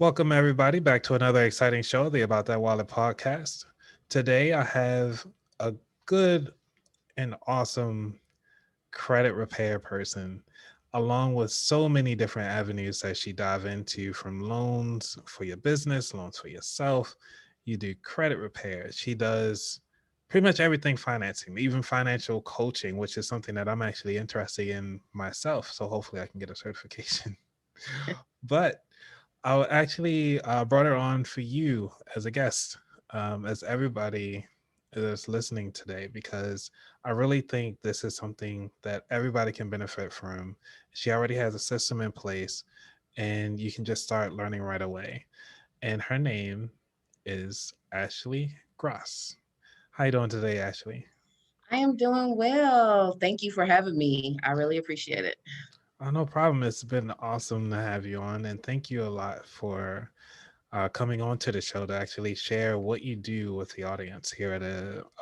Welcome, everybody, back to another exciting show, the About That Wallet podcast. Today, I have a good and awesome credit repair person, along with so many different avenues that she dive into from loans for your business, loans for yourself. You do credit repair. She does pretty much everything financing, even financial coaching, which is something that I'm actually interested in myself. So hopefully I can get a certification. But I actually brought her on for you as a guest, as everybody is listening today, because I really think this is something that everybody can benefit from. She already has a system in place, and you can just start learning right away. And her name is Ashley Gross. How you doing today, Ashley? I am doing well. Thank you for having me. I really appreciate it. Oh, no problem. It's been awesome to have you on, and thank you a lot for coming on to the show to actually share what you do with the audience here at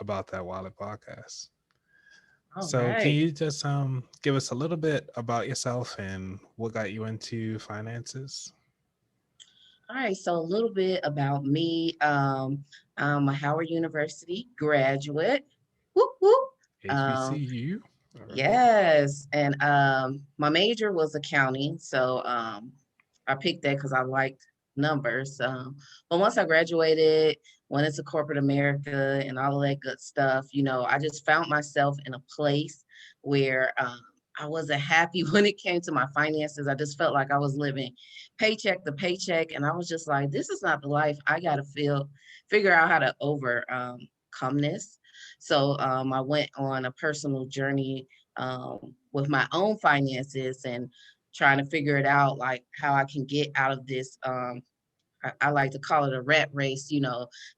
About That Wallet podcast. All So, can right. you just give us a little bit about yourself and what got you into finances? All right. So a little bit about me. I'm a Howard University graduate. Whoop whoop. Um, HBCU. All right. yes. And my major was accounting. So I picked that because I liked numbers. But once I graduated, went into corporate America and all of that good stuff, I just found myself in a place where I wasn't happy when it came to my finances. I just felt like I was living paycheck to paycheck. And I was just like, this is not the life. I got to figure out how to overcome this. So I went on a personal journey with my own finances and trying to figure it out, like how I can get out of this. I like to call it a rat race,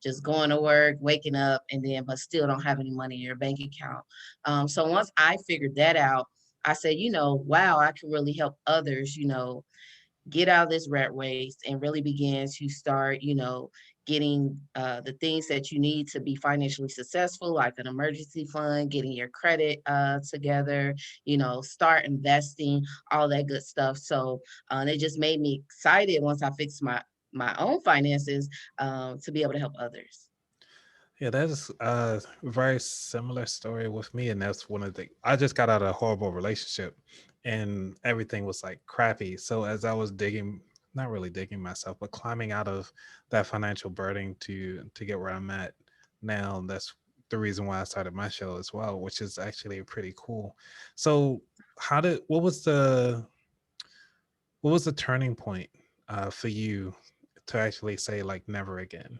just going to work, waking up, and then but still don't have any money in your bank account. So once I figured that out, I said, wow, I can really help others, get out of this rat race and really begin to start, getting the things that you need to be financially successful, like an emergency fund, getting your credit together, start investing, all that good stuff. So it just made me excited once I fixed my own finances to be able to help others. Yeah, that's a very similar story with me, and that's one of the. I just got out of a horrible relationship, and everything was like crappy. So as I was digging, not really digging myself, but climbing out of that financial burden to get where I'm at now, that's the reason why I started my show as well, which is actually pretty cool. So, what was the turning point for you to actually say like never again?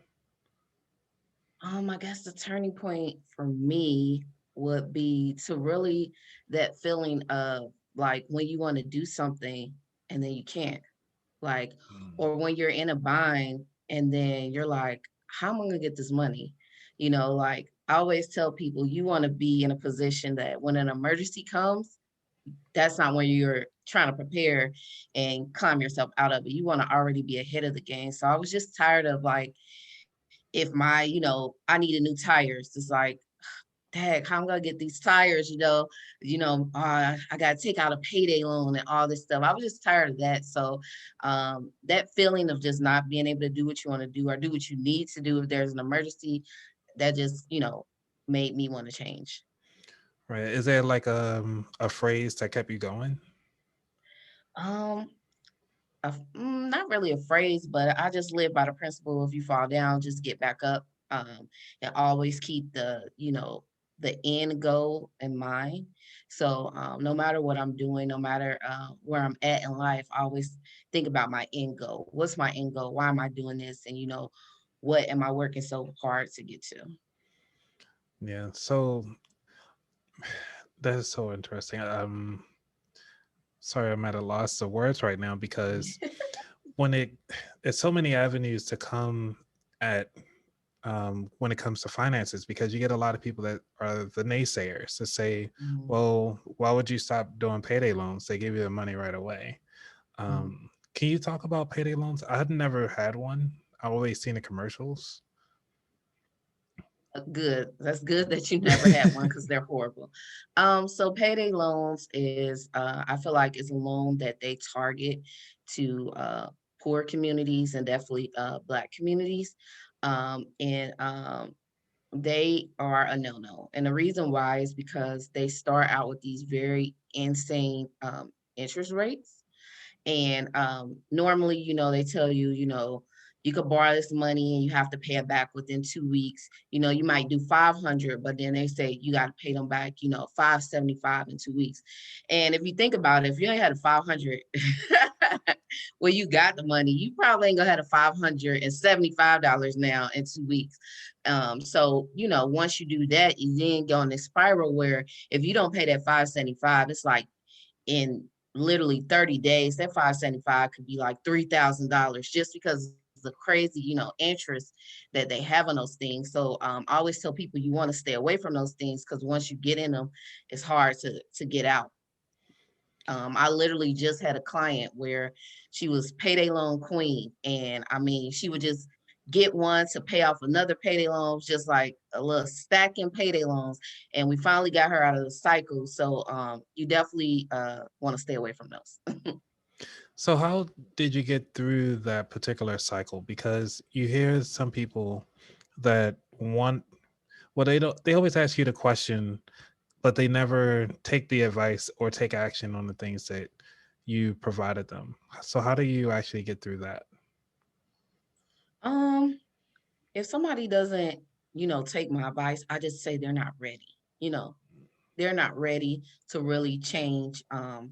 I guess the turning point for me would be to really that feeling of like when you want to do something and then you can't, like, or when you're in a bind and then you're like, how am I gonna get this money? Like I always tell people, you want to be in a position that when an emergency comes, that's not when you're trying to prepare and climb yourself out of it. You want to already be ahead of the game. So I was just tired of like, if I needed new tires, it's like, dang, how am I gonna get these tires? I gotta take out a payday loan and all this stuff. I was just tired of that. So that feeling of just not being able to do what you want to do or do what you need to do if there's an emergency, that just, made me want to change. Right? Is there like a phrase that kept you going? Um, Not really a phrase, but I just live by the principle: if you fall down, just get back up. And always keep the end goal in mind. So no matter what I'm doing, no matter where I'm at in life, I always think about my end goal. What's my end goal? Why am I doing this? And what am I working so hard to get to? Yeah. So that is so interesting. Sorry, I'm at a loss of words right now because when it's so many avenues to come at when it comes to finances, because you get a lot of people that are the naysayers to say, Mhm, well, why would you stop doing payday loans? They give you the money right away. mhm. Can you talk about payday loans? I had never had one. I've always seen the commercials. Good. That's good that you never had one because they're horrible. So payday loans is, I feel like, is a loan that they target to poor communities and definitely Black communities. And they are a no-no. And the reason why is because they start out with these very insane interest rates. And normally, they tell you, you could borrow this money and you have to pay it back within 2 weeks. You might do 500, but then they say you got to pay them back, 575 in 2 weeks. And if you think about it, if you ain't had a 500 well, you got the money, you probably ain't gonna have a $575 now in 2 weeks. So once you do that, you then go in this spiral where if you don't pay that 575, it's like in literally 30 days, that 575 could be like $3,000 just because the crazy, interest that they have on those things. So I always tell people you want to stay away from those things because once you get in them, it's hard to get out. I literally just had a client where she was payday loan queen. And I mean, she would just get one to pay off another payday loan, just like a little stacking payday loans. And we finally got her out of the cycle. So you definitely want to stay away from those. So how did you get through that particular cycle? Because you hear some people that want, well, they always ask you the question, but they never take the advice or take action on the things that you provided them. So how do you actually get through that? um, if somebody doesn't, take my advice, I just say they're not ready. You know, they're not ready to really change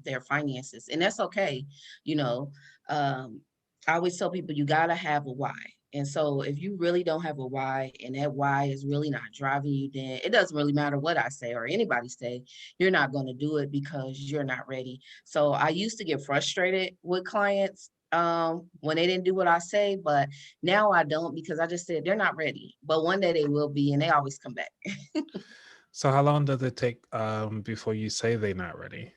their finances, and that's okay. you know um, I always tell people you got to have a why. And so if you really don't have a why and that why is really not driving you, then it doesn't really matter what I say or anybody say, you're not going to do it because you're not ready. So I used to get frustrated with clients when they didn't do what I say, but now I don't, because I just said they're not ready, but one day they will be, and they always come back. So how long does it take before you say they're not ready?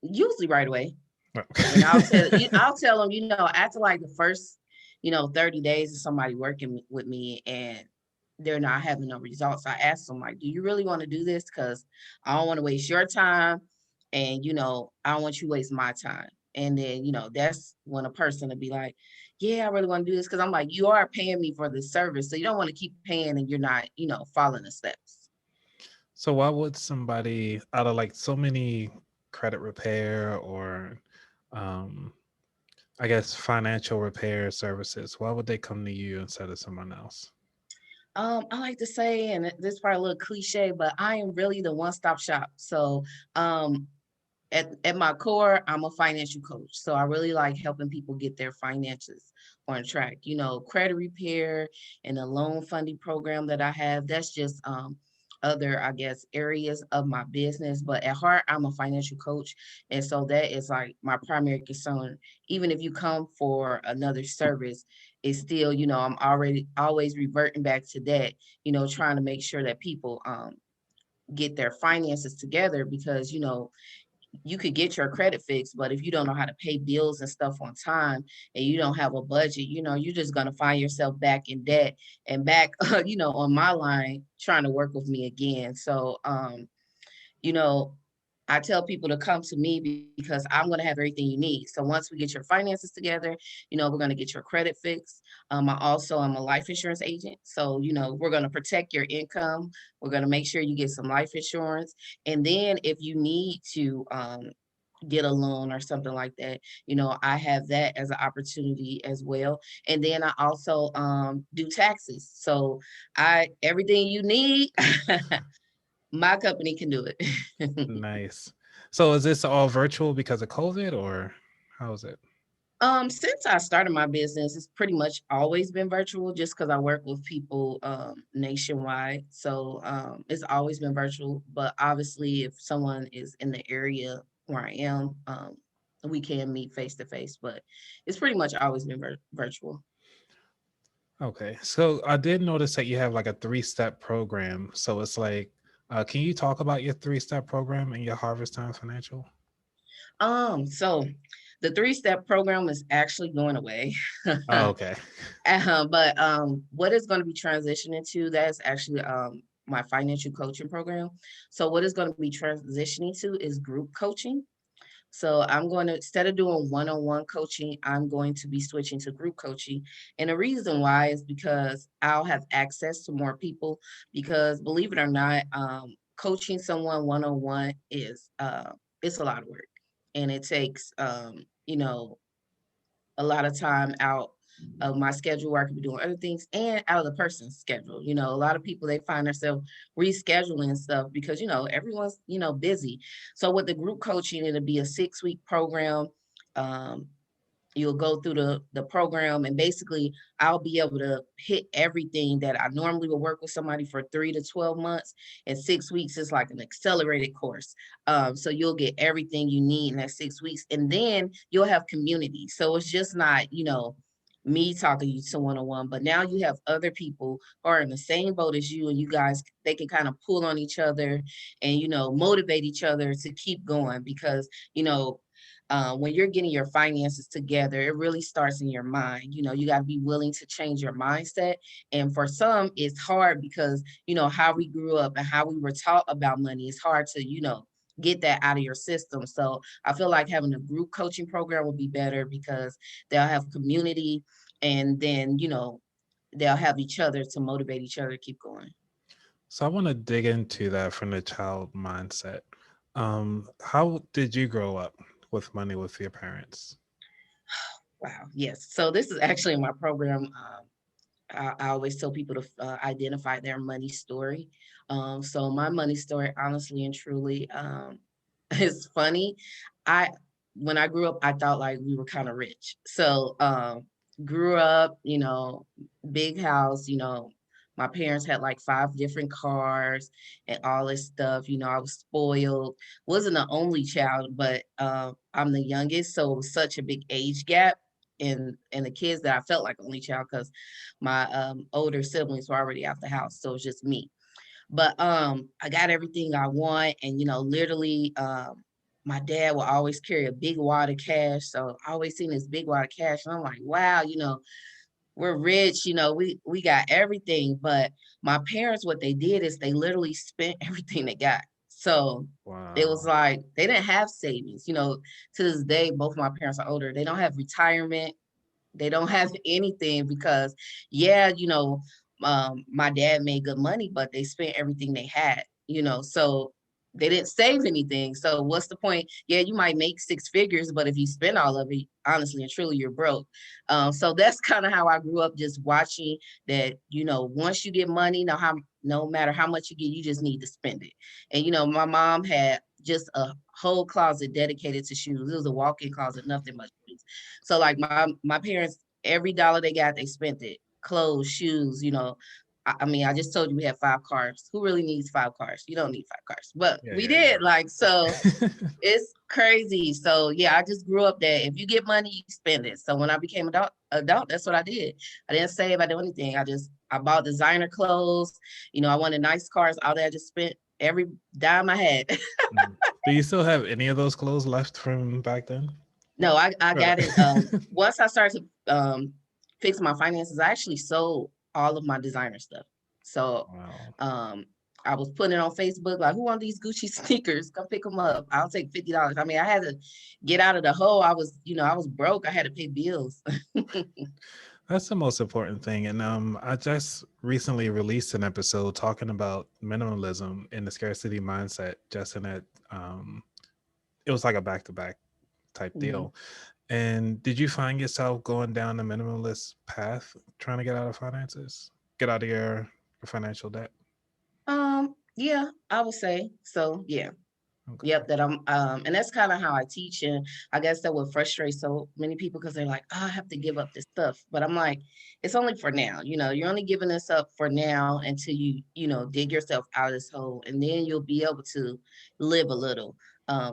Usually right away. And Okay. I'll tell them, after like the first, 30 days of somebody working with me and they're not having no results, I ask them like, do you really want to do this? Because I don't want to waste your time, and I don't want you to waste my time. And then, that's when a person will be like, yeah, I really want to do this. Cause I'm like, you are paying me for this service. So you don't want to keep paying and you're not, following the steps. So why would somebody out of like so many credit repair or um I guess financial repair services, why would they come to you instead of someone else? I like to say, and this is probably a little cliche, but I am really the one-stop shop. So um, at my core, I'm a financial coach. So I really like helping people get their finances on track. Credit repair and the loan funding program that I have, that's just other, I guess, areas of my business. But at heart, I'm a financial coach. And so that is like my primary concern. Even if you come for another service, it's still, I'm already always reverting back to that, trying to make sure that people get their finances together, because you could get your credit fixed, but if you don't know how to pay bills and stuff on time and you don't have a budget, you're just going to find yourself back in debt and back, on my line trying to work with me again. So, you know, I tell people to come to me because I'm going to have everything you need. So once we get your finances together, we're going to get your credit fixed. I'm a life insurance agent. So, we're going to protect your income. We're going to make sure you get some life insurance. And then if you need to, get a loan or something like that, I have that as an opportunity as well. And then I also do taxes. So I everything you need, my company can do it. Nice. So is this all virtual because of COVID or how is it? Since I started my business, it's pretty much always been virtual just because I work with people nationwide. So it's always been virtual. But obviously, if someone is in the area where I am, we can meet face to face. But it's pretty much always been virtual. Okay. So I did notice that you have like a three-step program. So it's like, can you talk about your three-step program and your Harvest Time Financial? So the three-step program is actually going away. Oh, okay. But what it's going to be transitioning to, that's actually my financial coaching program. So what it's going to be transitioning to is group coaching. So I'm going to, instead of doing one-on-one coaching, I'm going to be switching to group coaching. And the reason why is because I'll have access to more people. Because believe it or not, coaching someone one-on-one is it's a lot of work, and it takes a lot of time out of my schedule where I could be doing other things and out of the person's schedule. A lot of people, they find themselves rescheduling stuff because, everyone's, busy. So with the group coaching, it'll be a 6-week program. Um, You'll go through the program, and basically I'll be able to hit everything that I normally would work with somebody for 3 to 12 months. And 6 weeks is like an accelerated course. So you'll get everything you need in that 6 weeks, and then you'll have community. So it's just not, me talking you to one-on-one, but now you have other people who are in the same boat as you, and you guys, they can kind of pull on each other and, motivate each other to keep going. Because, when you're getting your finances together, it really starts in your mind. You got to be willing to change your mindset. And for some, it's hard because, how we grew up and how we were taught about money, it's hard to, get that out of your system. So I feel like having a group coaching program would be better because they'll have community, and then, they'll have each other to motivate each other to keep going. So I want to dig into that from the child mindset. How did you grow up with money with your parents? Wow. Yes. So this is actually in my program. I always tell people to identify their money story. So my money story, honestly and truly, is funny. I When I grew up, I thought like we were kind of rich. So grew up, big house. My parents had like 5 different cars and all this stuff. I was spoiled. Wasn't the only child, but I'm the youngest, so it was such a big age gap. And the kids that I felt like only child, because my older siblings were already out the house, so it was just me. But I got everything I want, and literally, my dad will always carry a big wad of cash. So I always seen this big wad of cash, and I'm like, wow, we're rich, we got everything. But my parents, what they did is they literally spent everything they got. So it was Wow. like they didn't have savings. To this day, both of my parents are older. They don't have retirement. They don't have anything because, yeah, my dad made good money, but they spent everything they had, so they didn't save anything. So what's the point? Yeah, you might make 6 figures, but if you spend all of it, honestly and truly, you're broke. So that's kind of how I grew up, just watching that, once you get money, no matter how much you get, you just need to spend it. And, my mom had just a whole closet dedicated to shoes. It was a walk-in closet, nothing but shoes. So like my parents, every dollar they got, they spent it. Clothes, shoes, I mean, I just told you we had 5 cars. Who really needs 5 cars? You don't need 5 cars. But Yeah, we yeah, yeah. did, like, so it's crazy. So yeah, I just grew up that if you get money, you spend it. So when I became adult, that's what I did. I didn't save, I did anything. I bought designer clothes, I wanted nice cars, all that. I just spent every dime I had. Mm. Do you still have any of those clothes left from back then? No, I Right. got it. Once I started to fix my finances, I actually sold all of my designer stuff. So Wow. um, I was putting it on Facebook, like, who want these Gucci sneakers? Come pick them up. I'll take $50. I mean, I had to get out of the hole. I was broke. I had to pay bills. That's the most important thing. And I just recently released an episode talking about minimalism and the scarcity mindset, just in it. It was like a back to back type Mhm. deal. And did you find yourself going down the minimalist path, trying to get out of finances, get out of your financial debt? Yeah, I would say so. Yeah. Okay. Yep, that and that's kind of how I teach. And I guess that would frustrate so many people because they're like, oh, I have to give up this stuff. But I'm like, it's only for now. You're only giving this up for now until you dig yourself out of this hole, and then you'll be able to live a little.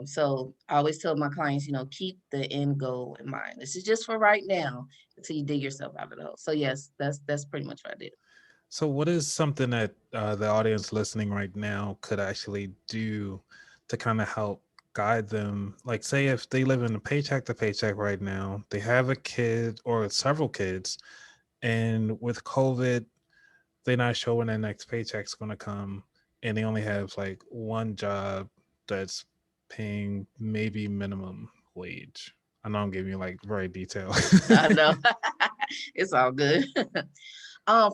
So I always tell my clients, keep the end goal in mind. This is just for right now until you dig yourself out of the hole. So yes, that's pretty much what I did. So, what is something that the audience listening right now could actually do to kind of help guide them? Like, say, if they live in a paycheck to paycheck right now, they have a kid or several kids, and with COVID, they're not sure when their next paycheck's going to come, and they only have like one job that's paying maybe minimum wage? I know I'm giving you like very detailed. I know. It's all good.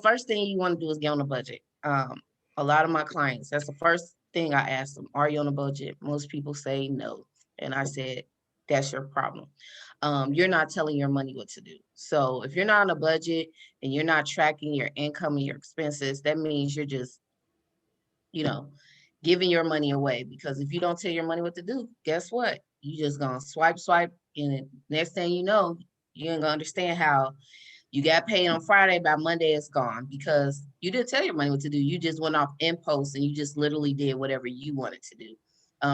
First thing you want to do is get on a budget. A lot of my clients, that's the first thing I ask them. Are you on a budget? Most people say no. And I said, that's your problem. You're not telling your money what to do. So if you're not on a budget and you're not tracking your income and your expenses, that means you're just, you know, giving your money away. Because if you don't tell your money what to do, guess what? You just gonna swipe, and next thing you know, you ain't gonna understand how you got paid on Friday, by Monday it's gone because you didn't tell your money what to do. You just went off impulse and you just literally did whatever you wanted to do.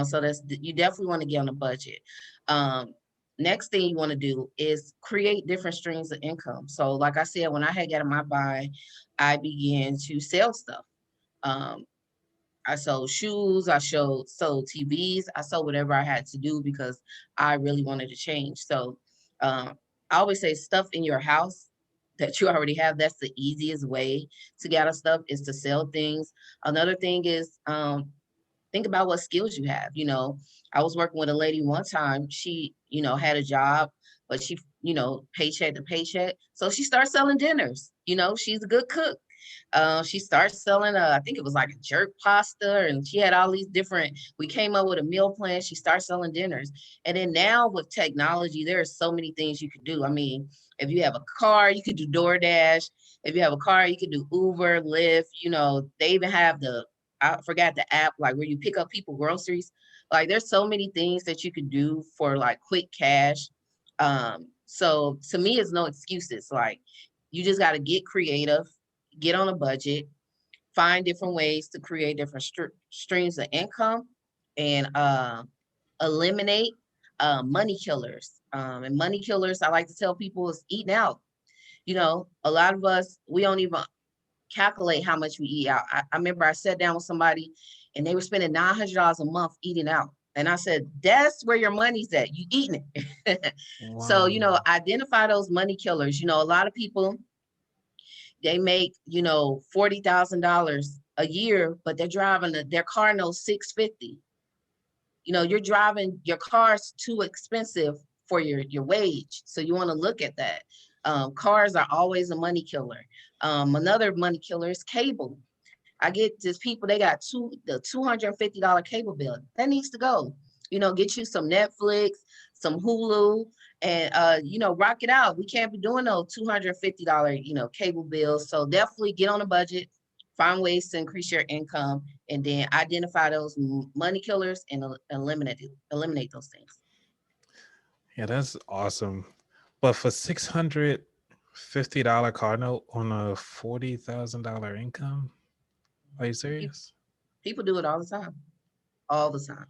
So that's, you definitely want to get on a budget. Um, Next thing you want to do is create different streams of income. So like I said, when I had got in my buy, I began to sell stuff. Um, I sold shoes, sold TVs, I sold whatever I had to do because I really wanted to change. So I always say stuff in your house that you already have, that's the easiest way to get out of stuff is to sell things. Another thing is think about what skills you have. I was working with a lady one time, she, had a job, but she, paycheck to paycheck. So she started selling dinners. She's a good cook. She started selling, I think it was like a jerk pasta, and she had all these different. We came up with a meal plan. She started selling dinners, and then now with technology, there are so many things you could do. I mean, if you have a car, you could do DoorDash. If you have a car, you could do Uber, Lyft. They even have I forgot the app, like where you pick up people groceries. Like there's so many things that you could do for like quick cash. So to me, it's no excuses. Like you just got to get creative, get on a budget, find different ways to create different streams of income, and eliminate money killers. And money killers, I like to tell people, is eating out. A lot of us, we don't even calculate how much we eat out. I remember I sat down with somebody and they were spending $900 a month eating out. And I said, that's where your money's at. You eating it. So, Wow. identify those money killers. A lot of people, they make, $40,000 a year, but they're driving their car knows 650. You're driving, your car's too expensive for your wage. So you want to look at that. Cars are always a money killer. Another money killer is cable. I get this people, they got the $250 cable bill. That needs to go. Get you some Netflix, some Hulu, and rock it out. We can't be doing those $250, cable bills. So definitely get on a budget, find ways to increase your income, and then identify those money killers and eliminate those things. Yeah, that's awesome. But for $650 car note on a $40,000 income, are you serious? People do it all the time, all the time.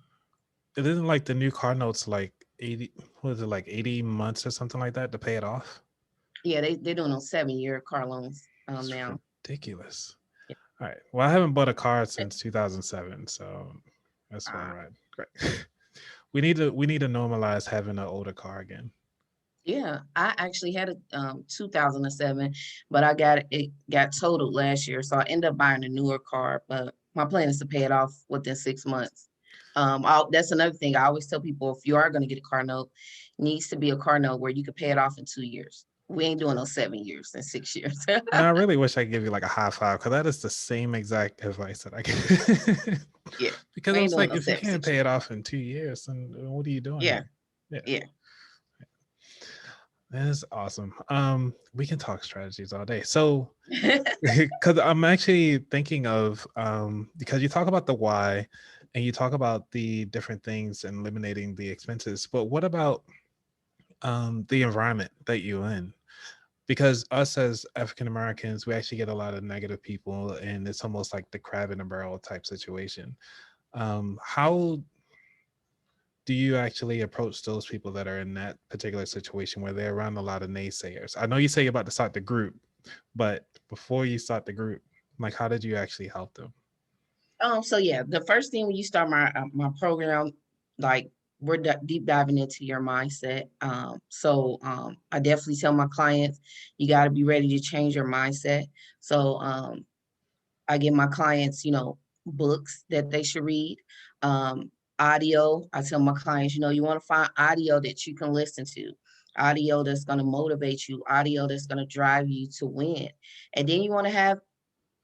It isn't like the new car notes like 80, what is it, like 80 months or something like that to pay it off? Yeah, they're doing those 7-year car loans It's now. ridiculous. Yeah. All right. Well, I haven't bought a car since 2007, so that's all Uh, right. Great. We need to normalize having an older car again. Yeah, I actually had a 2007, but it got totaled last year, so I ended up buying a newer car. But my plan is to pay it off within 6 months. That's another thing I always tell people: if you are going to get a car note, it needs to be a car note where you can pay it off in 2 years. We ain't doing those 7 years and 6 years. I really wish I could give you like a high five because that is the same exact advice that I get. Yeah, Because we I ain't was doing like, those if you seven, can't six pay it years. off in 2 years, then what are you doing Yeah, here? Yeah, yeah. that is awesome. We can talk strategies all day. So, because I'm actually thinking of because you talk about the why, and you talk about the different things and eliminating the expenses. But what about the environment that you're in? Because us as African Americans, we actually get a lot of negative people, and it's almost like the crab in a barrel type situation. How do you actually approach those people that are in that particular situation where they're around a lot of naysayers? I know you say you're about to start the group, but before you start the group, like how did you actually help them? So yeah, the first thing when you start my program, like we're deep diving into your mindset. I definitely tell my clients, you got to be ready to change your mindset. So I give my clients, books that they should read. Audio, I tell my clients, you want to find audio that you can listen to, audio that's going to motivate you, audio that's going to drive you to win. And then you want to have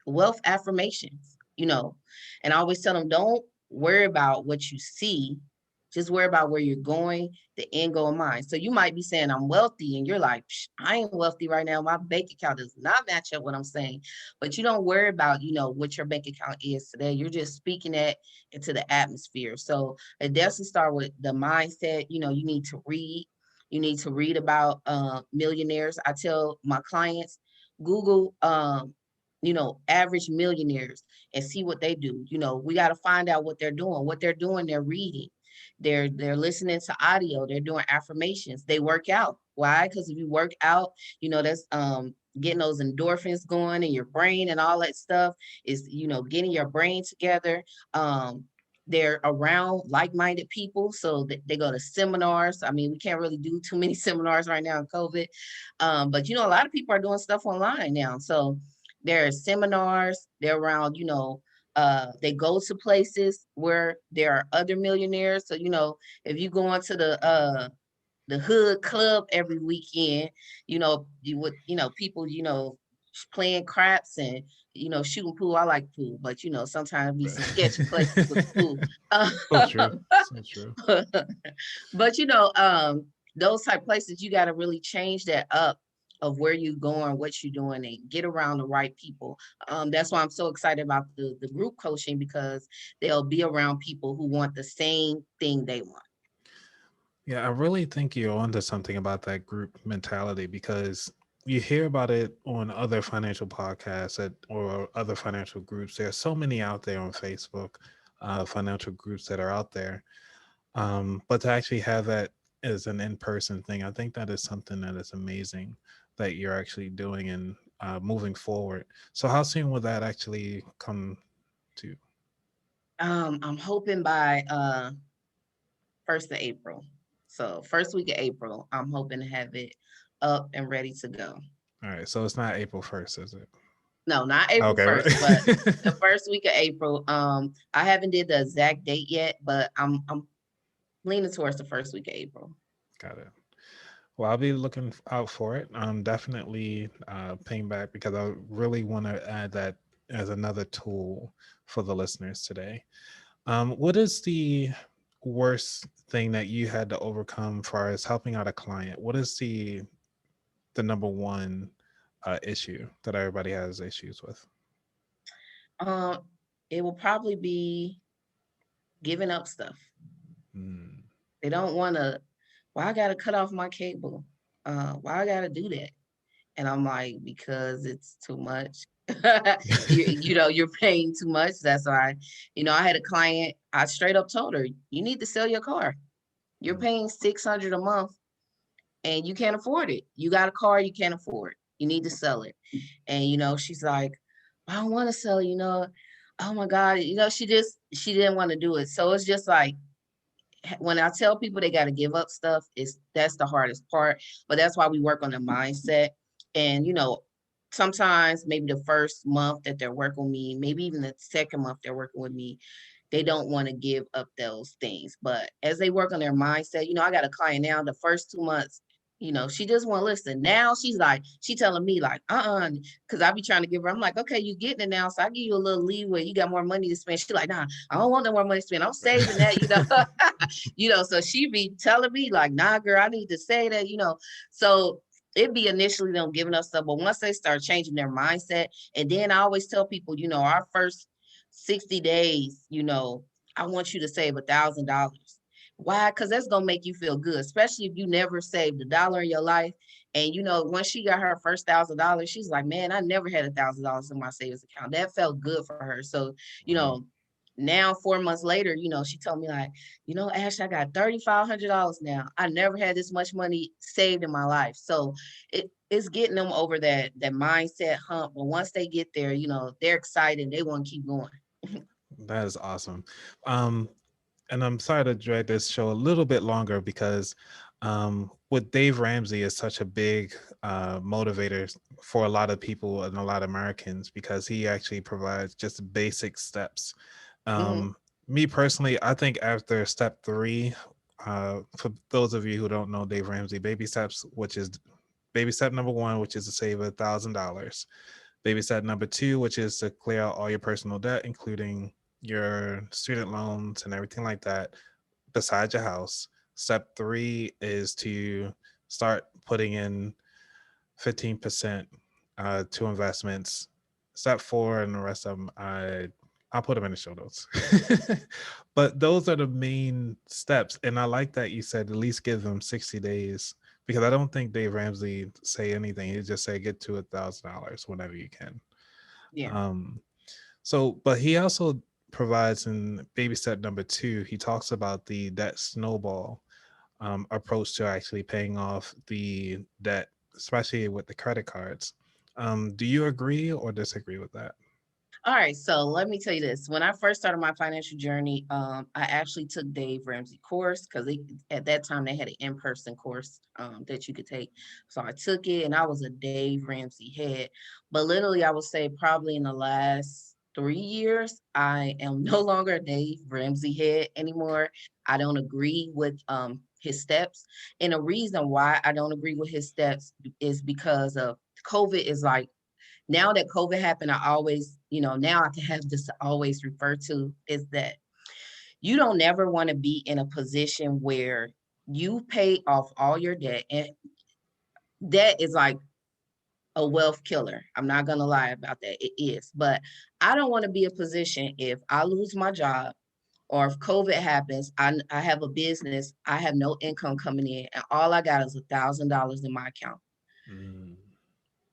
wealth affirmations, and I always tell them, don't worry about what you see, just worry about where you're going, the end goal in mind. So you might be saying I'm wealthy, and you're like, I ain't wealthy right now. My bank account does not match up what I'm saying. But you don't worry about, what your bank account is today. You're just speaking that into the atmosphere. So it definitely start with the mindset. You need to read. You need to read about millionaires. I tell my clients, Google average millionaires and see what they do. We got to find out what they're doing. What they're doing, they're reading. They're listening to audio. They're doing affirmations. They work out. Why? Because if you work out, that's getting those endorphins going in your brain and all that stuff is, getting your brain together. They're around like-minded people, so they go to seminars. I mean, we can't really do too many seminars right now in COVID, but a lot of people are doing stuff online now. So there are seminars. They're around, they go to places where there are other millionaires. So, if you go into the hood club every weekend, you would, people, playing craps and, shooting pool. I like pool, but sometimes be some sketchy places with the pool. So true. So true. But those type places, you got to really change that up of where you going, what you're doing, and get around the right people. That's why I'm so excited about the group coaching, because they'll be around people who want the same thing they want. Yeah, I really think you're onto something about that group mentality because you hear about it on other financial podcasts or other financial groups. There are so many out there on Facebook, financial groups that are out there. But to actually have that as an in-person thing, I think that is something that is amazing that you're actually doing and moving forward. So how soon will that actually come to? I'm hoping by 1st of April. So first week of April, I'm hoping to have it up and ready to go. All right, so it's not April 1st, is it? No, not April Okay, 1st, but right. the first week of April. I haven't did the exact date yet, but I'm leaning towards the first week of April. Got it. Well, I'll be looking out for it. I'm definitely paying back because I really want to add that as another tool for the listeners today. What is the worst thing that you had to overcome far as helping out a client? What is the number one issue that everybody has issues with? Um, it will probably be giving up stuff. Mm. They don't want to. Why I gotta cut off my cable? Why I gotta do that? And I'm like, because it's too much. You're paying too much. That's why, I had a client, I straight up told her, you need to sell your car. You're Mm. paying 600 a month and you can't afford it. You got a car you can't afford. You need to sell it. And she's like, I don't want to sell, oh my God, she didn't want to do it. So it's just like, when I tell people they got to give up stuff, that's the hardest part. But that's why we work on the mindset. And sometimes maybe the first month that they're working with me, maybe even the second month they're working with me, they don't want to give up those things. But as they work on their mindset, I got a client now, the first 2 months, she just want to listen. Now she telling me like, because I be trying to give her, I'm like, okay, you getting it now. So I give you a little leeway. You got more money to spend. She like, nah, I don't want no more money to spend. I'm saving that, so she be telling me like, nah, girl, I need to say that, So it'd be initially them giving us stuff, but once they start changing their mindset, and then I always tell people, our first 60 days, I want you to save $1,000. Why? Because that's gonna make you feel good, especially if you never saved a dollar in your life. And once she got her first $1,000, she's like, man, I never had $1,000 in my savings account. That felt good for her. So, you Wow. know, now 4 months later, she told me like, Ash, I got $3,500 now. I never had this much money saved in my life. So it's getting them over that mindset hump. But once they get there, they're excited. They want to keep going. That is awesome. Um, and I'm sorry to drag this show a little bit longer because with Dave Ramsey is such a big motivator for a lot of people and a lot of Americans because he actually provides just basic steps. Hmm. Um, Me personally, I think after step three, for those of you who don't know Dave Ramsey, baby steps, which is baby step number one, which is to save $1,000. Baby step number two, which is to clear out all your personal debt, including your student loans and everything like that, besides your house. Step three is to start putting in 15% to investments. Step four and the rest of them, I'll put them in the show notes. But those are the main steps, and I like that you said at least give them 60 days because I don't think Dave Ramsey say anything. He just say get to $1,000 whenever you can. Yeah. Um, so, but he also provides in baby step number two. He talks about the debt snowball approach to actually paying off the debt, especially with the credit cards. Do you agree or disagree with that? All right, so let me tell you this. When I first started my financial journey, I actually took Dave Ramsey course because at that time they had an in-person course that you could take. So I took it, and I was a Dave Ramsey head. But literally, I would say probably in the last 3 years, I am no longer a Dave Ramsey head anymore. I don't agree with his steps, and the reason why I don't agree with his steps is because of COVID. Is like, now that COVID happened, I always, now I can have this to always refer to is that you don't never want to be in a position where you pay off all your debt. And debt is like a wealth killer. I'm not going to lie about that. It is. But I don't want to be in a position if I lose my job or if COVID happens, I have a business, I have no income coming in, and all I got is $1,000 in my account. Mm.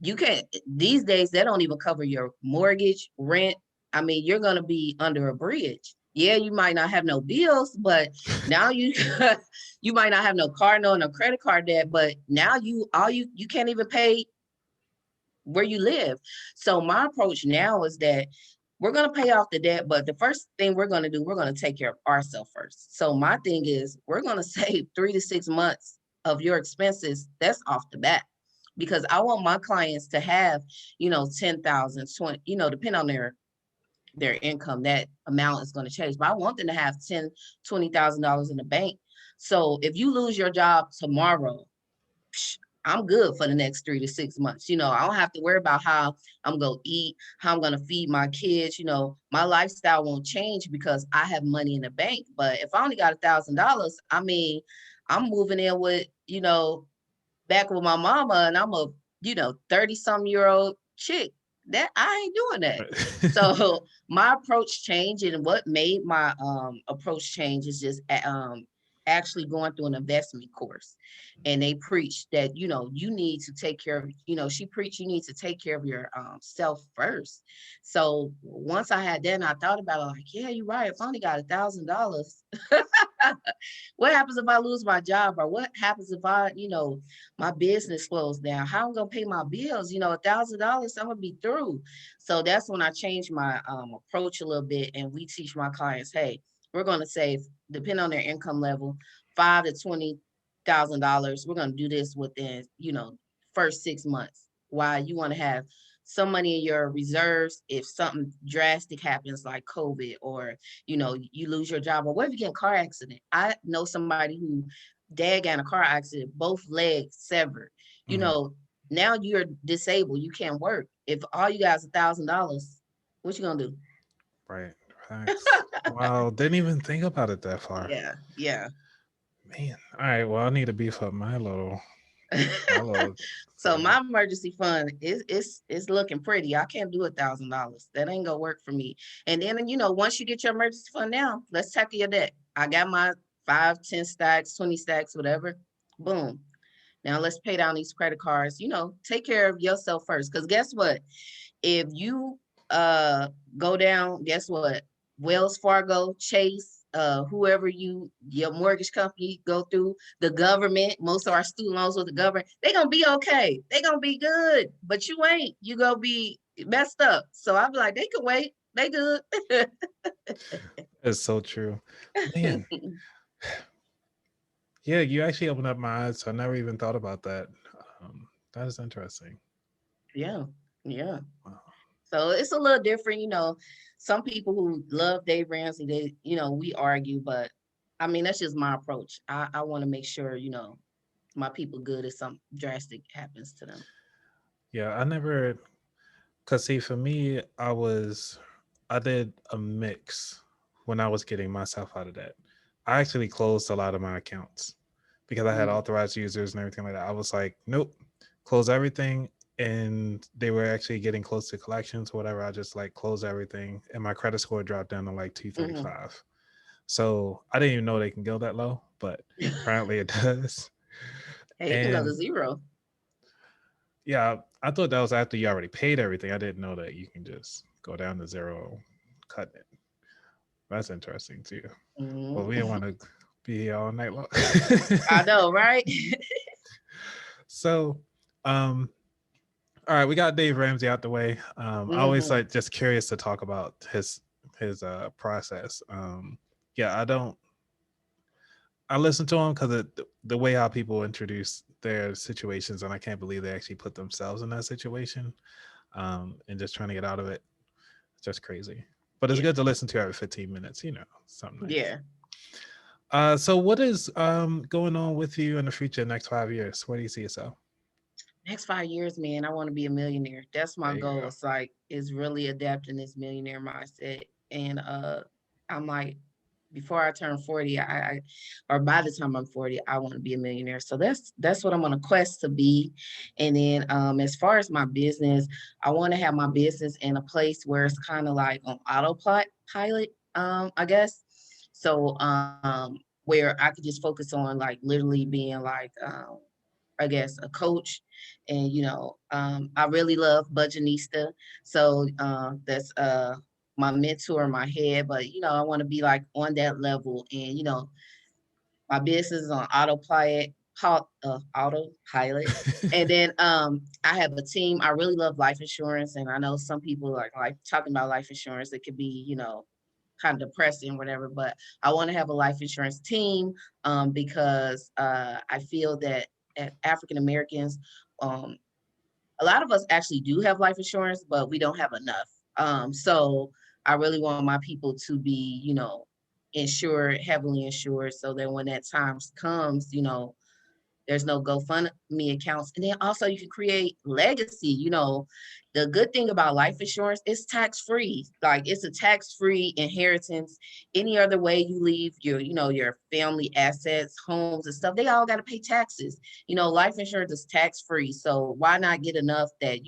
You can't, these days they don't even cover your mortgage, rent. I mean, you're going to be under a bridge. Yeah, you might not have no bills, but now you you might not have no car, no credit card debt, but now you can't even pay where you live. So my approach now is that we're going to pay off the debt, but the first thing we're going to do, we're going to take care of ourselves first. So my thing is, we're going to save 3 to 6 months of your expenses. That's off the bat, because I want my clients to have, 10,000, 20, depending on their income, that amount is going to change. But I want them to have 10, $20,000 in the bank. So if you lose your job tomorrow, I'm good for the next 3 to 6 months. I don't have to worry about how I'm going to eat, how I'm going to feed my kids. My lifestyle won't change because I have money in the bank. But if I only got $1,000, I mean, I'm moving in with, back with my mama, and I'm a, 30 some year old chick. That I ain't doing that. So my approach changed, and what made my approach change is just actually going through an investment course. And they preach that, you need to take care of, she preached you need to take care of your self first. So once I had that and I thought about it, like, yeah, you're right. If I only got $1,000, what happens if I lose my job, or what happens if my business slows down? How I'm gonna pay my bills? $1,000, I'm gonna be through. So that's when I changed my approach a little bit, and we teach my clients, hey, we're gonna save, depending on their income level, $5,000 to $20,000. We're gonna do this within first 6 months. Why? You want to have some money in your reserves if something drastic happens like COVID, or you lose your job, or what if you get in a car accident? I know somebody who dad got in a car accident, both legs severed. You Mhm. know, now you're disabled, you can't work. If all you got is $1,000, what you gonna do? Right. Thanks. Wow. Didn't even think about it that far. Yeah, yeah. Man. All right. Well, I need to beef up my little So saving. my emergency fund is looking pretty. I can't do $1,000. That ain't gonna work for me. And then once you get your emergency fund down, let's tackle your debt. I got my 5, 10 stacks, 20 stacks, whatever. Boom. Now let's pay down these credit cards. Take care of yourself first. Because guess what? If you uh go down, guess what? Wells Fargo, Chase, whoever your mortgage company go through, the government, most of our student loans with the government, they gonna be okay. They gonna be good. But you ain't. You gonna be messed up. So I'm like, they can wait. They good. It's so true. Man. Yeah, you actually opened up my eyes. So I never even thought about that. That is interesting. Yeah. Yeah. Wow. So it's a little different, some people who love Dave Ramsey, we argue, but I mean, that's just my approach. I want to make sure, my people good if something drastic happens to them. Yeah, I never, cause see, for me, I did a mix when I was getting myself out of debt. I actually closed a lot of my accounts because I had Mm, authorized users and everything like that. I was like, nope, close everything. And they were actually getting close to collections or whatever. I just like closed everything, and my credit score dropped down to like mhm. 235. So I didn't even know they can go that low, but apparently it does. Hey, it can go to And zero. yeah, I thought that was after you already paid everything. I didn't know that you can just go down to zero, cut it. That's interesting too. But we Mhm. didn't want to be here all night long. I know, right? So, um, all right, we got Dave Ramsey out the way. I always Hmm. like just curious to talk about his process. Yeah, I listen to him because the way how people introduce their situations, and I can't believe they actually put themselves in that situation, and just trying to get out of it. It's just crazy. But it's Yeah, good to listen to every 15 minutes. Something nice. yeah. So what is going on with you in the future, next 5 years? Where do you see yourself? Next 5 years, man, I want to be a millionaire. That's my There you goal. go. It's like is really adapting this millionaire mindset. And I'm like, before I turn 40, or by the time I'm 40, I want to be a millionaire. So that's what I'm on a quest to be. And then as far as my business, I want to have my business in a place where it's kind of like on autopilot, I guess. So where I could just focus on like literally being like I guess a coach. And I really love Budgetnista. So that's my mentor in my head. But I want to be like on that level. And my business is on autopilot. And then I have a team. I really love life insurance. And I know some people like talking about life insurance. It could be, kind of depressing, whatever. But I want to have a life insurance team because I feel that African Americans, um, a lot of us actually do have life insurance, but we don't have enough. So I really want my people to be, insured, heavily insured, so that when that time comes, there's no GoFundMe accounts. And then also you can create legacy. The good thing about life insurance is tax free. Like it's a tax free inheritance. Any other way you leave your family assets, homes and stuff, they all got to pay taxes. Life insurance is tax free. So why not get enough that,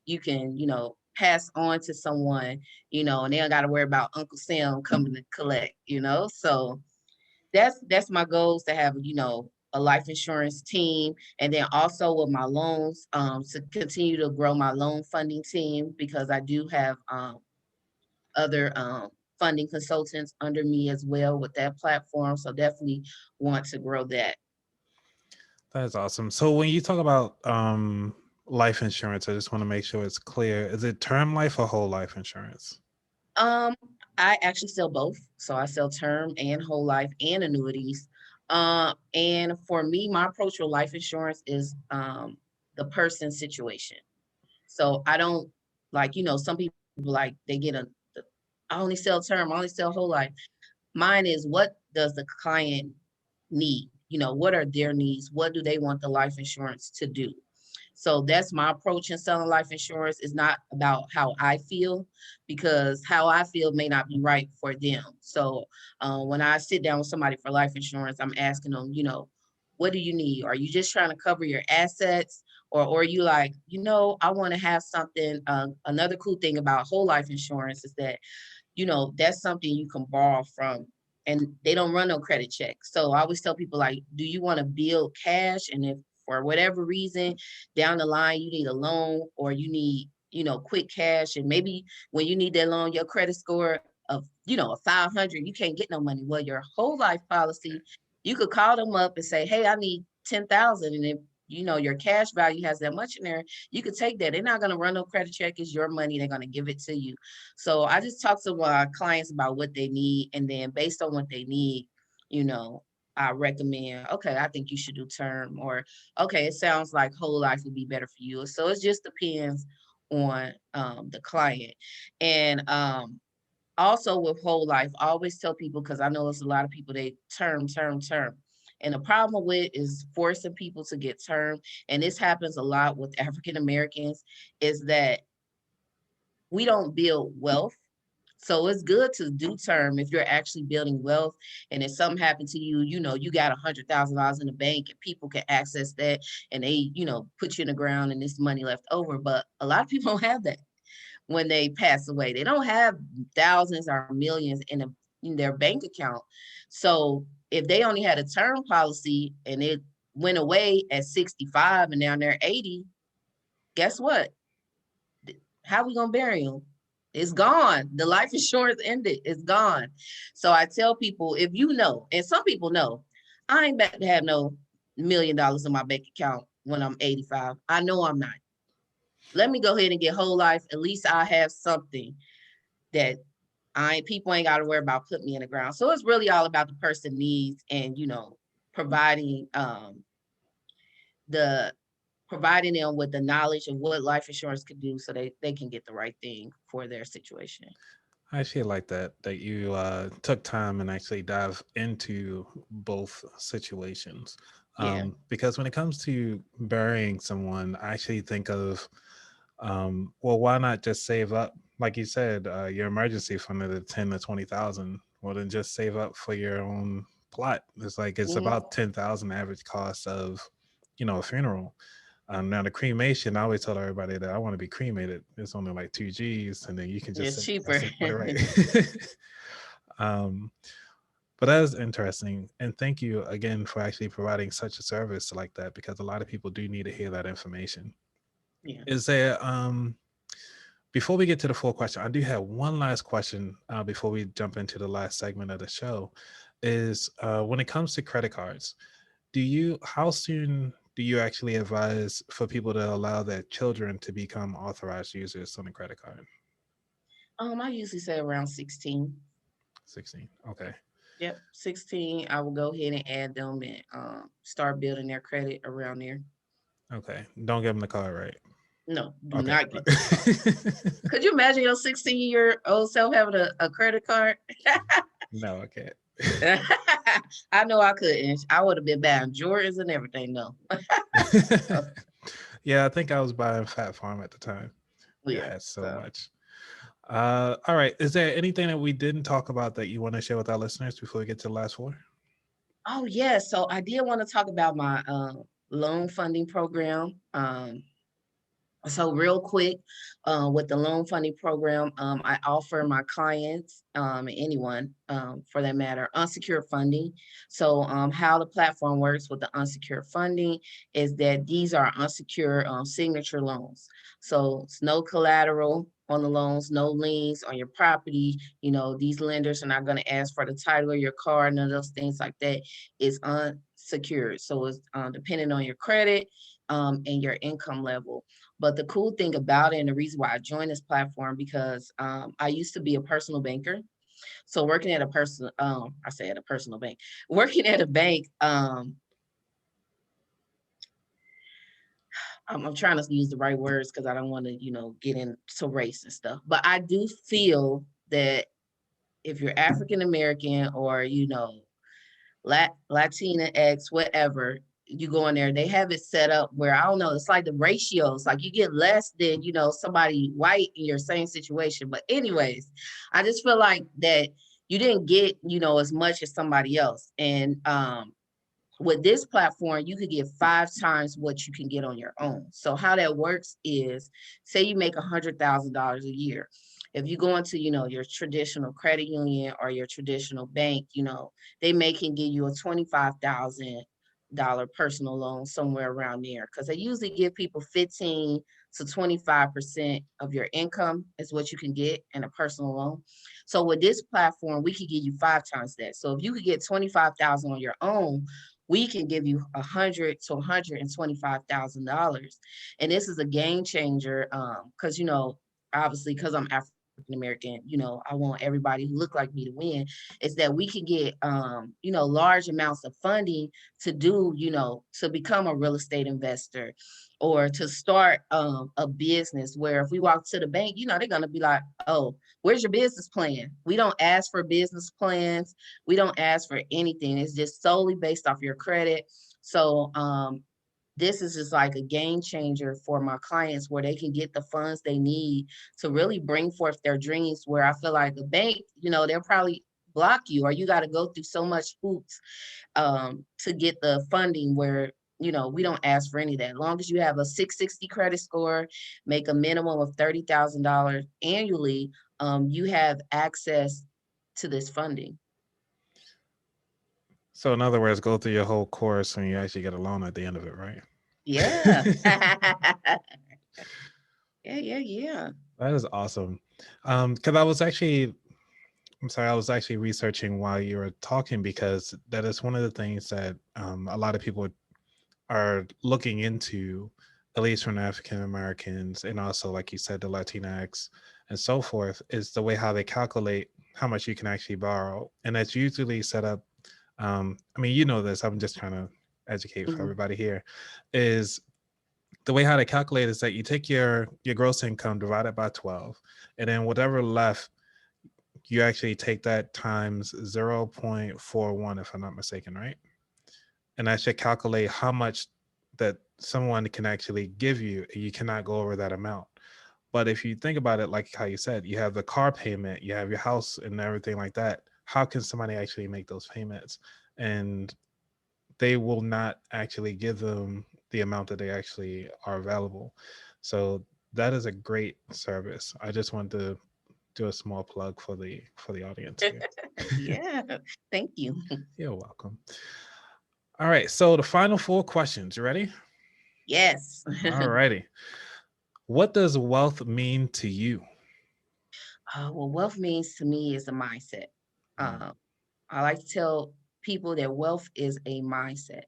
you can, pass on to someone, and they don't got to worry about Uncle Sam coming to collect, So that's my goals to have, a life insurance team. And then also with my loans, to continue to grow my loan funding team because I do have other funding consultants under me as well with that platform. So definitely want to grow that. That's awesome. So when you talk about life insurance, I just want to make sure it's clear. Is it term life or whole life insurance? Um, I actually sell both. So I sell term and whole life and annuities. And for me, my approach with life insurance is the person's situation. So I don't like, some people like they get I only sell term, I only sell whole life. Mine is what does the client need? What are their needs? What do they want the life insurance to do? So that's my approach in selling life insurance. Is not about how I feel because how I feel may not be right for them. So when I sit down with somebody for life insurance, I'm asking them, what do you need? Are you just trying to cover your assets? Or are you like, I want to have something. Another cool thing about whole life insurance is that that's something you can borrow from and they don't run no credit check. So I always tell people like, do you want to build cash? And if for whatever reason down the line you need a loan or you need, quick cash and maybe when you need that loan, your credit score of, a 500, you can't get no money. Well, your whole life policy, you could call them up and say, hey, I need 10,000. And if your cash value has that much in there, you could take that. They're not going to run no credit check. It's your money. They're going to give it to you. So I just talk to my clients about what they need. And then based on what they need, you know, I recommend, okay, I think you should do term or, okay, it sounds like whole life would be better for you. So it just depends on the client. And also with whole life, I always tell people, because I know there's a lot of people, they term. And the problem with is forcing people to get term, and this happens a lot with African Americans, is that we don't build wealth. So it's good to do term if you're actually building wealth. And if something happened to you, you got $100,000 in the bank and people can access that, and they, put you in the ground and this money left over. But a lot of people don't have that when they pass away. They don't have thousands or millions in their bank account. So if they only had a term policy and it went away at 65 and now they're 80, guess what? How we gonna bury them? It's gone. The life insurance ended. It's gone. So I tell people, if you know, and some people know, I ain't about to have no $1 million in my bank account when I'm 85. I know I'm not. Let me go ahead and get whole life. At least I have something that people ain't got to worry about putting me in the ground. So it's really all about the person needs, and providing the providing them with the knowledge of what life insurance could do, so they can get the right thing for their situation. I actually like that you took time and actually dive into both situations. Yeah. Because when it comes to burying someone, I actually think of well, why not just save up, like you said, your emergency fund of the 10 to 20,000. Well, then just save up for your own plot. It's like it's Hmm. about 10,000 average cost of, a funeral. Now the cremation, I always tell everybody that I want to be cremated. It's only like 2 G's, and then you can just It's send the cheaper. rest of the money right. um, but that is interesting, and thank you again for actually providing such a service like that, because a lot of people do need to hear that information. Yeah. Is there before we get to the full question, I do have one last question before we jump into the last segment of the show. Is when it comes to credit cards, how soon do you actually advise for people to allow their children to become authorized users on a credit card? I usually say around 16. 16. Okay. Yep, 16. I will go ahead and add them and start building their credit around there. Okay. Don't give them the card, right? No, do Okay. not get them the card. Could you imagine your 16-year-old self having a credit card? No, I can't. I know I couldn't. I would have been buying Jordans and everything. No. Yeah, I think I was buying Fat Farm at the time. It Yeah. had so So. much. All right. Is there anything that we didn't talk about that you want to share with our listeners before we get to the last four? Oh yeah. So I did want to talk about my loan funding program. So real quick, with the loan funding program, I offer my clients, anyone for that matter, unsecured funding. So how the platform works with the unsecured funding is that these are unsecured signature loans. So it's no collateral on the loans, no liens on your property. These lenders are not going to ask for the title of your car, none of those things like that. It's unsecured. So it's depending on your credit and your income level. But the cool thing about it, and the reason why I joined this platform, because I used to be a personal banker. So working at a person, I say at a personal bank, working at a bank, I'm trying to use the right words because I don't want to, get into race and stuff. But I do feel that if you're African American or, Latina X, whatever, you go in there, they have it set up where, I don't know, it's like the ratios, like you get less than, somebody white in your same situation. But anyways, I just feel like that you didn't get, as much as somebody else. And with this platform, you could get 5 times what you can get on your own. So how that works is, say you make $100,000 a year. If you go into, your traditional credit union or your traditional bank, they can give you a $25,000 personal loan somewhere around there, because they usually give people 15 to 25% of your income is what you can get in a personal loan. So with this platform, we could give you 5 times that. So if you could get 25,000 on your own, we can give you $100,000 to $125,000. And this is a game changer, because obviously, because I'm African American, I want everybody who look like me to win. Is that we can get large amounts of funding to do, to become a real estate investor, or to start a business, where if we walk to the bank, they're going to be like, oh, where's your business plan? We don't ask for business plans. We don't ask for anything. It's just solely based off your credit. So this is just like a game changer for my clients, where they can get the funds they need to really bring forth their dreams. Where I feel like the bank, they'll probably block you, or you got to go through so much hoops to get the funding, where we don't ask for any of that. As long as you have a 660 credit score, make a minimum of $30,000 annually, you have access to this funding. So in other words, go through your whole course and you actually get a loan at the end of it, right? Yeah. Yeah, yeah, yeah. That is awesome. Because I was actually researching while you were talking, because that is one of the things that a lot of people are looking into, at least from African Americans, and also, like you said, the Latinx and so forth, is the way how they calculate how much you can actually borrow. And that's usually set up. I mean, you know this. I'm just trying to educate for Mhm. everybody here. Is the way how they calculate is that you take your gross income divided by 12, and then whatever left, you actually take that times 0.41, if I'm not mistaken, right? And that should calculate how much that someone can actually give you. You cannot go over that amount. But if you think about it, like how you said, you have the car payment, you have your house and everything like that. How can somebody actually make those payments? And they will not actually give them the amount that they actually are available. So that is a great service. I just want to do a small plug for the audience here. Yeah. Thank you. You're welcome. All right. So the final four questions. You ready? Yes. All righty. What does wealth mean to you? Well, wealth means to me is a mindset. Mm, Uh, I like to tell people that wealth is a mindset.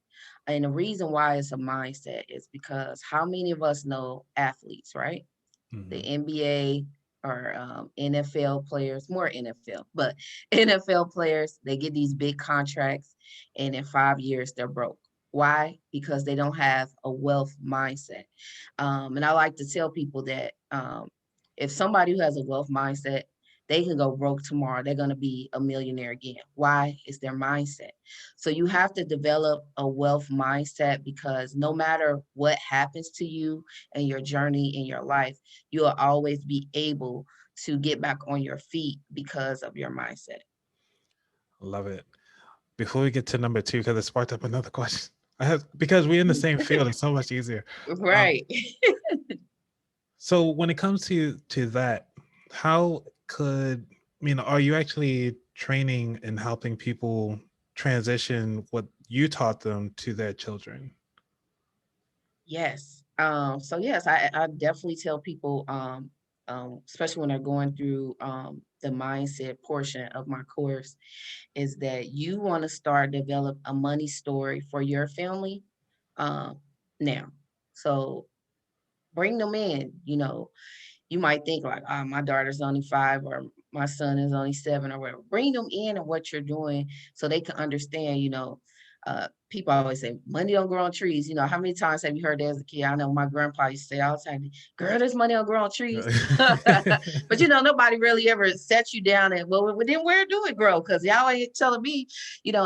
And the reason why it's a mindset is because how many of us know athletes, right? The mhm. NBA or NFL players, more NFL, but NFL players, they get these big contracts, and in 5 years they're broke. Why? Because they don't have a wealth mindset. And I like to tell people that if somebody who has a wealth mindset, they can go broke tomorrow. They're going to be a millionaire again. Why? It's their mindset. So you have to develop a wealth mindset, because no matter what happens to you and your journey in your life, you'll always be able to get back on your feet because of your mindset. Love it. Before we get to number two, because it sparked up another question. I have, because we're in the same field, it's so much easier. Um, Right. so when it comes to that, how could, are you actually training and helping people transition what you taught them to their children? Yes. So yes, I definitely tell people, especially when they're going through the mindset portion of my course, is that you want to start develop a money story for your family um, now. So bring them in, you might think like, oh, my daughter's only 5 or my son is only 7 or whatever. Bring them in and what you're doing so they can understand, people always say money don't grow on trees. How many times have you heard that as a kid? I know my grandpa used to say all the time, girl, there's money don't grow on trees. But nobody really ever sets you down and, well, then where do it grow? Because y'all ain't telling me,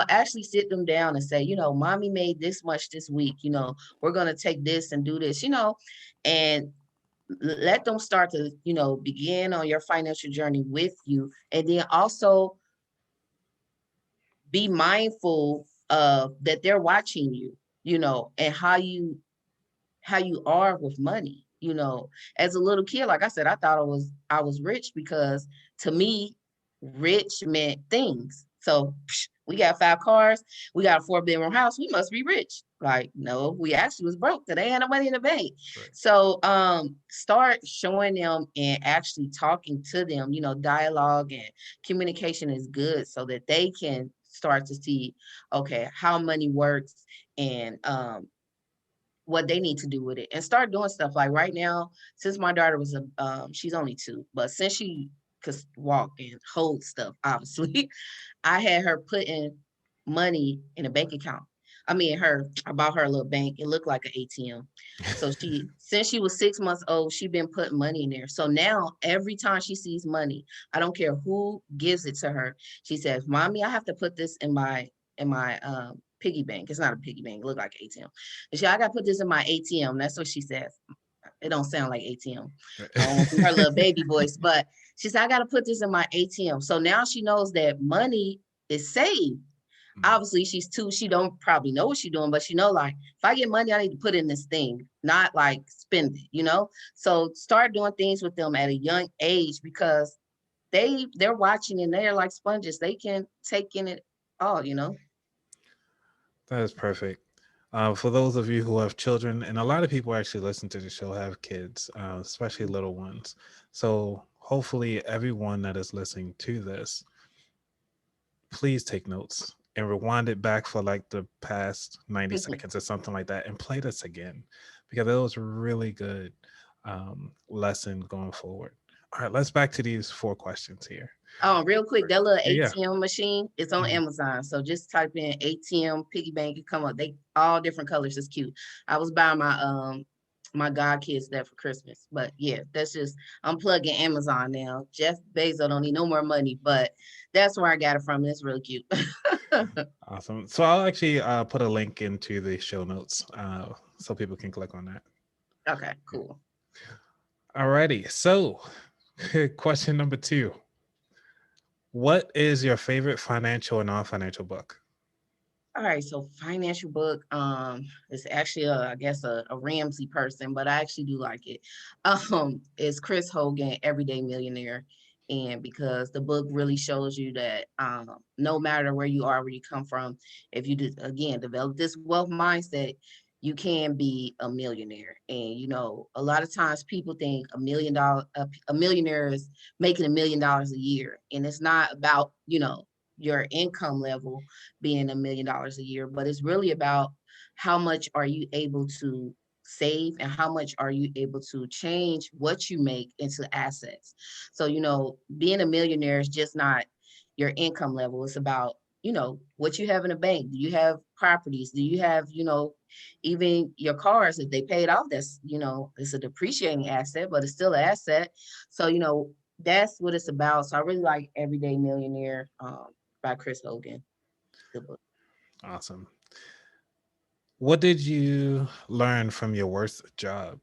actually sit them down and say, mommy made this much this week, we're gonna take this and do this, and let them start to begin on your financial journey with you, and then also be mindful of that they're watching you, and how you are with money. As a little kid, like I said, I thought I was rich, because to me, rich meant things. So we got 5 cars, we got a 4 bedroom house, we must be rich. Like, no, we actually was broke, because they had no money in the bank. Right. So start showing them and actually talking to them. Dialogue and communication is good, so that they can start to see, okay, how money works, and what they need to do with it, and start doing stuff. Like right now, since my daughter was she's only 2, but since she could walk and hold stuff, obviously, I had her putting money in a bank account. I bought her a little bank. It looked like an ATM. So since she was 6 months old, she been putting money in there. So now every time she sees money, I don't care who gives it to her. She says, "Mommy, I have to put this in my piggy bank." It's not a piggy bank. It look like ATM. And I got to put this in my ATM. That's what she says. It don't sound like ATM. I don't want to do her little baby voice, but she said, "I got to put this in my ATM." So now she knows that money is saved. Obviously she's two, she don't probably know what she's doing, but she know, like, if I get money, I need to put in this thing, not like spend it. So start doing things with them at a young age, because they're watching and they're like sponges. They can take in it all. That is perfect. For those of you who have children, and a lot of people actually listen to the show have kids, especially little ones. So hopefully, everyone that is listening to this, please take notes and rewind it back for like the past 90 seconds or something like that and play this again, because it was really good lesson going forward. All right, let's back to these four questions here. Oh, real quick, that little Yeah, yeah. ATM machine, it's on Mhm. Amazon. So just type in ATM piggy bank, you come up. They all different colors. It's cute. I was buying my god kids that for Christmas. But yeah, that's just, I'm plugging Amazon now. Jeff Bezos don't need no more money, but that's where I got it from. It's really cute. Awesome. So I'll actually put a link into the show notes so people can click on that. Okay, cool. Alrighty. So, question number two: what is your favorite financial and non-financial book? All right, so financial book, is actually I guess a Ramsey person, but I actually do like it. It's Chris Hogan, Everyday Millionaire. And because the book really shows you that no matter where you are, where you come from, if you just again develop this wealth mindset, you can be a millionaire. And a lot of times people think a millionaire is making $1 million a year. And it's not about, your income level being $1 million a year, but it's really about how much are you able to save and how much are you able to change what you make into assets. So, being a millionaire is just not your income level. It's about, what you have in the bank. Do you have properties? Do you have, even your cars, if they paid off, that's, it's a depreciating asset, but it's still an asset. So, that's what it's about. So I really like Everyday Millionaire by Chris Hogan. Good book. Awesome. What did you learn from your worst job?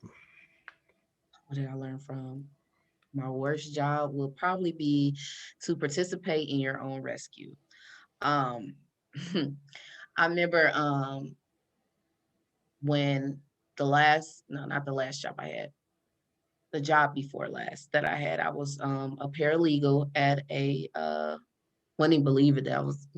What did I learn from? My worst job will probably be to participate in your own rescue. Um, I remember when no, not the last job I had, the job before last that I had, I was a paralegal at a wouldn't even believe it that I was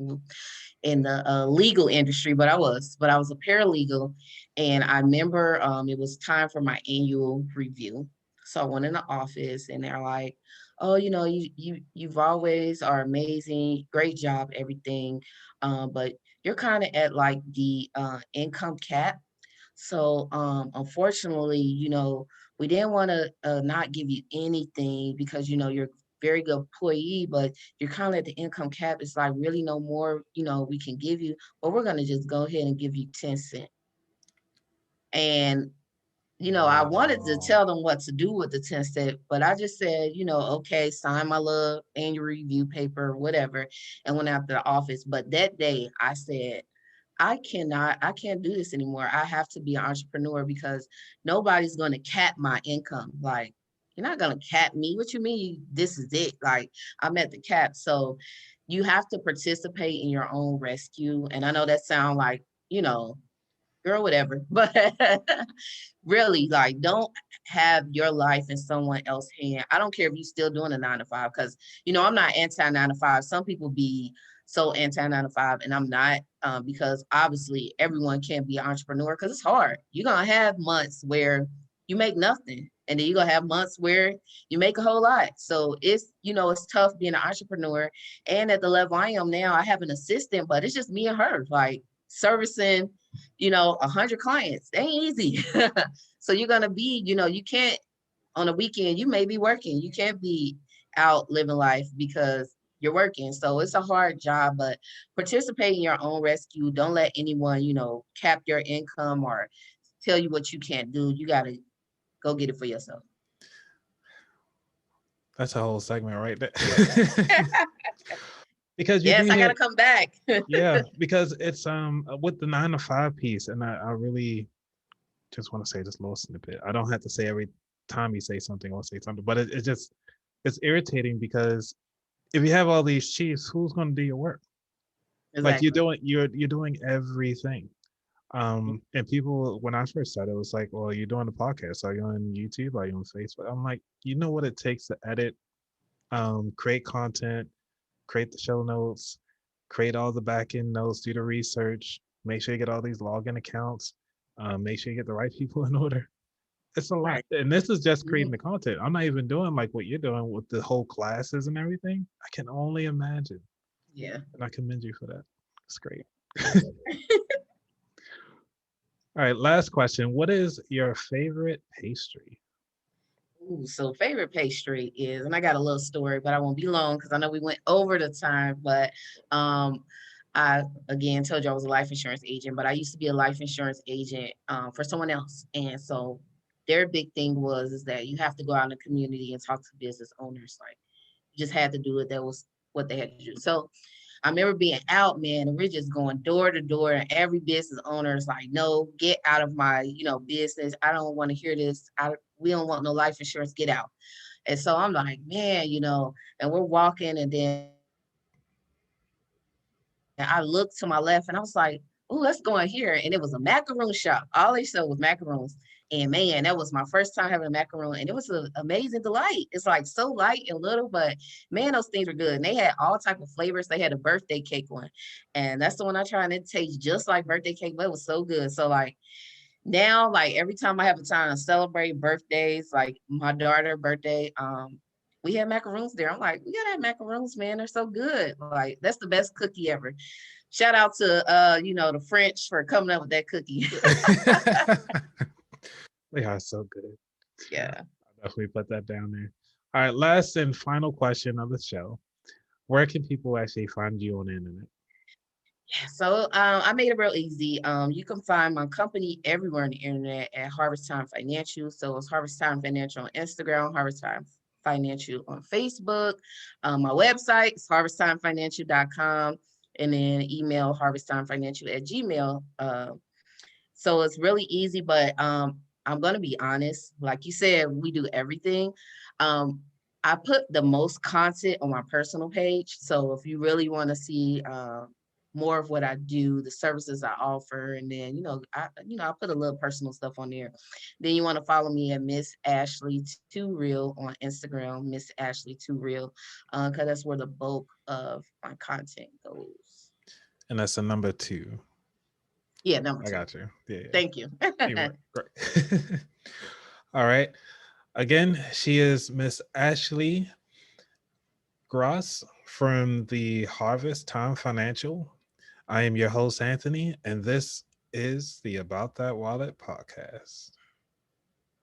in the legal industry, but I was a paralegal, and I remember it was time for my annual review. So I went in the office, and they're like, "Oh, you've always are amazing, great job, everything, but you're kind of at like the income cap." So unfortunately, we didn't want to not give you anything because you're a very good employee, but you're kind of at the income cap. It's like really no more, we can give you, but we're gonna just go ahead and give you 10 cents. And I wanted to Wow. tell them what to do with the 10 cent, but I just said, okay, sign my little annual review paper, whatever, and went out to the office. But that day I said, I can't do this anymore. I have to be an entrepreneur because nobody's going to cap my income. Like, you're not going to cap me. What you mean? This is it. Like, I'm at the cap. So you have to participate in your own rescue. And I know that sounds like, girl, whatever. But really, like, don't have your life in someone else's hand. I don't care if you're still doing a 9 to 5, because I'm not anti 9 to 5. Some people be so anti 9 to 5, and I'm not, because obviously everyone can't be an entrepreneur because it's hard. You're gonna have months where you make nothing, and then you're gonna have months where you make a whole lot. So it's tough being an entrepreneur. And at the level I am now, I have an assistant, but it's just me and her, like servicing 100 clients. They ain't easy. So you're gonna be, you can't, on a weekend you may be working. You can't be out living life because you're working. So it's a hard job, but participate in your own rescue. Don't let anyone, cap your income or tell you what you can't do. You got to go get it for yourself. That's a whole segment right there. Because you do Yes, I got hear, to come back. yeah, because it's with the 9 to 5 piece, and I really just want to say this little snippet. I don't have to say every time you say something or say something, but it just it's irritating because if you have all these chiefs, who's going to do your work? Like Exactly. you're doing everything. And people, when I first started, it was like, well, you're doing the podcast. Are you on YouTube? Are you on Facebook? I'm like, you know what it takes to edit, create content, create the show notes, create all the back end notes, do the research, make sure you get all these login accounts, make sure you get the right people in order. It's a lot. Right. And this is just creating Mhm. the content. I'm not even doing like what you're doing with the whole classes and everything. I can only imagine. Yeah. And I commend you for that. It's great. All right, last question. What is your favorite pastry? Ooh, so favorite pastry is, and I got a little story, but I won't be long because I know we went over the time. But um, I again told you I was a life insurance agent, but I used to be a life insurance agent for someone else, and so their big thing was is that you have to go out in the community and talk to business owners. Like you just had to do it. That was what they had to do. So I remember being out, man, and we're just going door to door, and every business owner is like, "No, get out of my, business. I don't want to hear this. We don't want no life insurance. Get out." And so I'm like, man, and we're walking, and then I looked to my left, and I was like, "Oh, let's go in here," and it was a macaroon shop. All they sold was macaroons, and man, that was my first time having a macaroon, and it was an amazing delight. It's like so light and little, but man, those things were good. And they had all type of flavors. They had a birthday cake one, and that's the one I tried, and it tastes just like birthday cake, but it was so good. So now, like every time I have a time to celebrate birthdays, like my daughter birthday, we had macaroons there. I'm like, we gotta have macaroons, man. They're so good. Like that's the best cookie ever. Shout out to the French for coming up with that cookie. They are so good. Yeah. I'll definitely put that down there. All right, last and final question of the show. Where can people actually find you on the internet? So I made it real easy. You can find my company everywhere on the internet at Harvest Time Financial. So it's Harvest Time Financial on Instagram, Harvest Time Financial on Facebook. My website is harvesttimefinancial.com, and then email harvesttimefinancial@gmail. So it's really easy, but I'm gonna be honest. Like you said, we do everything. Um, I put the most content on my personal page. So if you really want to see more of what I do, the services I offer, and then I put a little personal stuff on there. Then you want to follow me at Miss Ashley Too Real on Instagram, Miss Ashley Too Real, because that's where the bulk of my content goes. And that's a number 2. Yeah, number I two. got you. Yeah, yeah. Thank you. You were great. All right. Again, she is Miss Ashley Gross from the Harvest Time Financial. I am your host, Anthony, and this is the About That Wallet podcast.